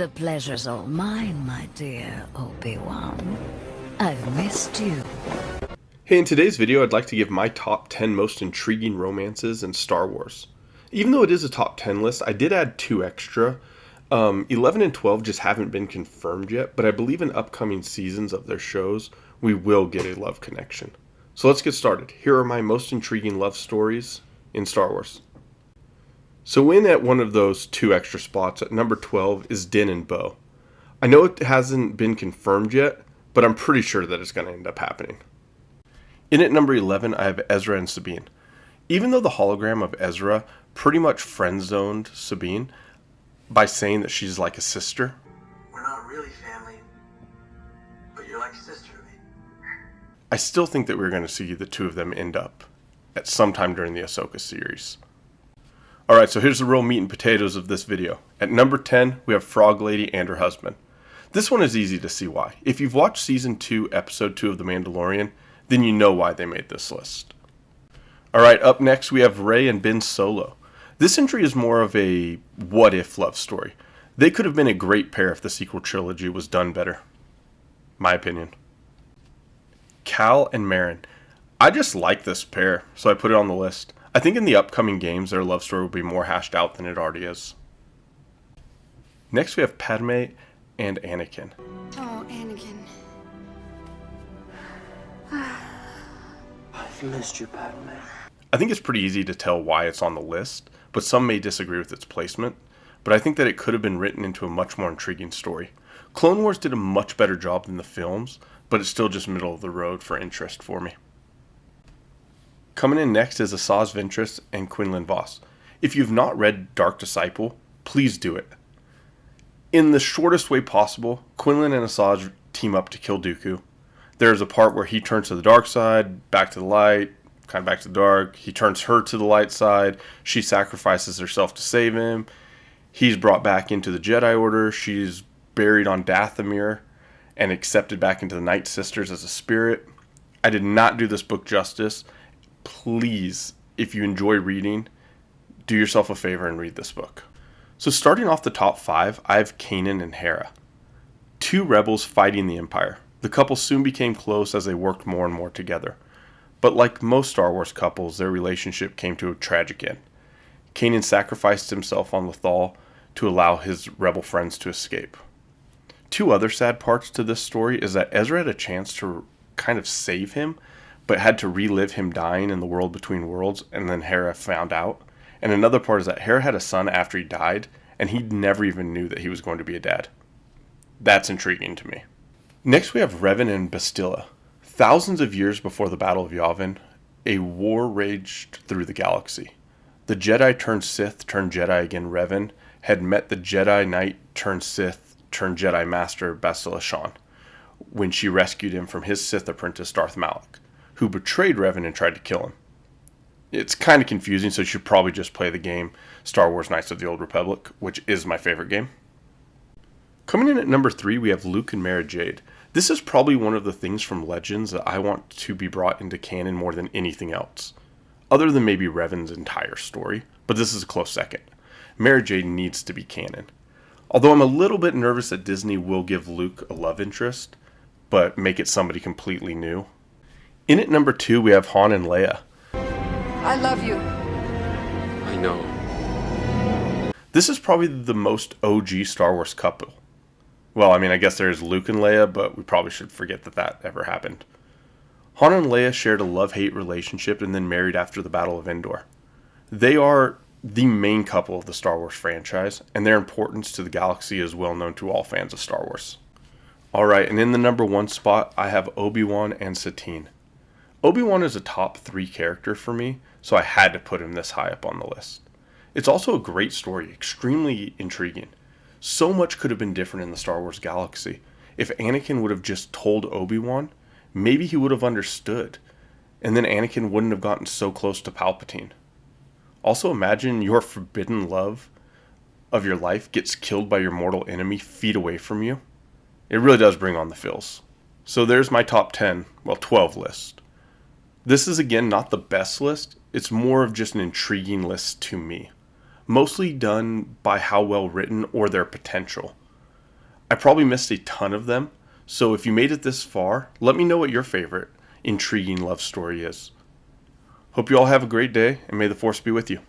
The pleasure's all mine, my dear ObiWan. I've missed you. Hey, in today's video I'd like to give my top 10 most intriguing romances in Star Wars. Even though it is a top 10 list, I did add 2 extra. 11 and 12 just haven't been confirmed yet, but I believe in upcoming seasons of their shows, we will get a love connection. So let's get started. Here are my most intriguing love stories in Star Wars. So in at one of those 2 extra spots at number 12 is Din and Bo. I know it hasn't been confirmed yet, but I'm pretty sure that it's going to end up happening. In at number 11, I have Ezra and Sabine. Even though the hologram of Ezra pretty much friend-zoned Sabine by saying that she's like a sister, we're not really family, but you're like a sister to me. I still think that we're going to see the two of them end up at some time during the Ahsoka series. Alright, so here's the real meat and potatoes of this video. At number 10, we have Frog Lady and her husband. This one is easy to see why. If you've watched Season 2, Episode 2 of The Mandalorian, then you know why they made this list. Alright, up next we have Rey and Ben Solo. This entry is more of a what-if love story. They could have been a great pair if the sequel trilogy was done better. My opinion. Cal and Marin. I just like this pair, so I put it on the list. I think in the upcoming games their love story will be more hashed out than it already is. Next we have Padme and Anakin. Oh, Anakin. I've missed you, Padme. I think it's pretty easy to tell why it's on the list, but some may disagree with its placement. But I think that it could have been written into a much more intriguing story. Clone Wars did a much better job than the films, but it's still just middle of the road for interest for me. Coming in next is Asajj Ventress and Quinlan Voss. If you've not read Dark Disciple, please do it. In the shortest way possible, Quinlan and Asajj team up to kill Dooku. There's a part where he turns to the dark side, back to the light, kind of back to the dark. He turns her to the light side. She sacrifices herself to save him. He's brought back into the Jedi Order. She's buried on Dathomir and accepted back into the Night Sisters as a spirit. I did not do this book justice. Please, if you enjoy reading, do yourself a favor and read this book. So starting off the top 5, I have Kanan and Hera. 2 rebels fighting the Empire. The couple soon became close as they worked more and more together. But like most Star Wars couples, their relationship came to a tragic end. Kanan sacrificed himself on Lothal to allow his rebel friends to escape. 2 other sad parts to this story is that Ezra had a chance to kind of save him, but had to relive him dying in the world between worlds, and then Hera found out. And another part is that Hera had a son after he died, and he never even knew that he was going to be a dad. That's intriguing to me. Next we have Revan and Bastilla. Thousands of years before the Battle of Yavin, a war raged through the galaxy. The Jedi turned Sith turned Jedi again Revan had met the Jedi Knight turned Sith turned Jedi Master Bastilla Shan when she rescued him from his Sith apprentice Darth Malak, who betrayed Revan and tried to kill him. It's kind of confusing, so you should probably just play the game Star Wars Knights of the Old Republic, which is my favorite game. Coming in at number 3, we have Luke and Mara Jade. This is probably one of the things from Legends that I want to be brought into canon more than anything else. Other than maybe Revan's entire story, but this is a close second. Mara Jade needs to be canon. Although I'm a little bit nervous that Disney will give Luke a love interest, but make it somebody completely new. In at number 2, we have Han and Leia. I love you. I know. This is probably the most OG Star Wars couple. Well, I mean, I guess there's Luke and Leia, but we probably should forget that that ever happened. Han and Leia shared a love-hate relationship and then married after the Battle of Endor. They are the main couple of the Star Wars franchise, and their importance to the galaxy is well known to all fans of Star Wars. Alright, and in the number 1 spot, I have ObiWan and Satine. ObiWan is a top 3 character for me, so I had to put him this high up on the list. It's also a great story, extremely intriguing. So much could have been different in the Star Wars galaxy. If Anakin would have just told Obi-Wan, maybe he would have understood, and then Anakin wouldn't have gotten so close to Palpatine. Also imagine your forbidden love of your life gets killed by your mortal enemy feet away from you. It really does bring on the feels. So there's my top 10, well 12 list. This is again not the best list, it's more of just an intriguing list to me. Mostly done by how well written or their potential. I probably missed a ton of them, so if you made it this far, let me know what your favorite intriguing love story is. Hope you all have a great day, and may the Force be with you.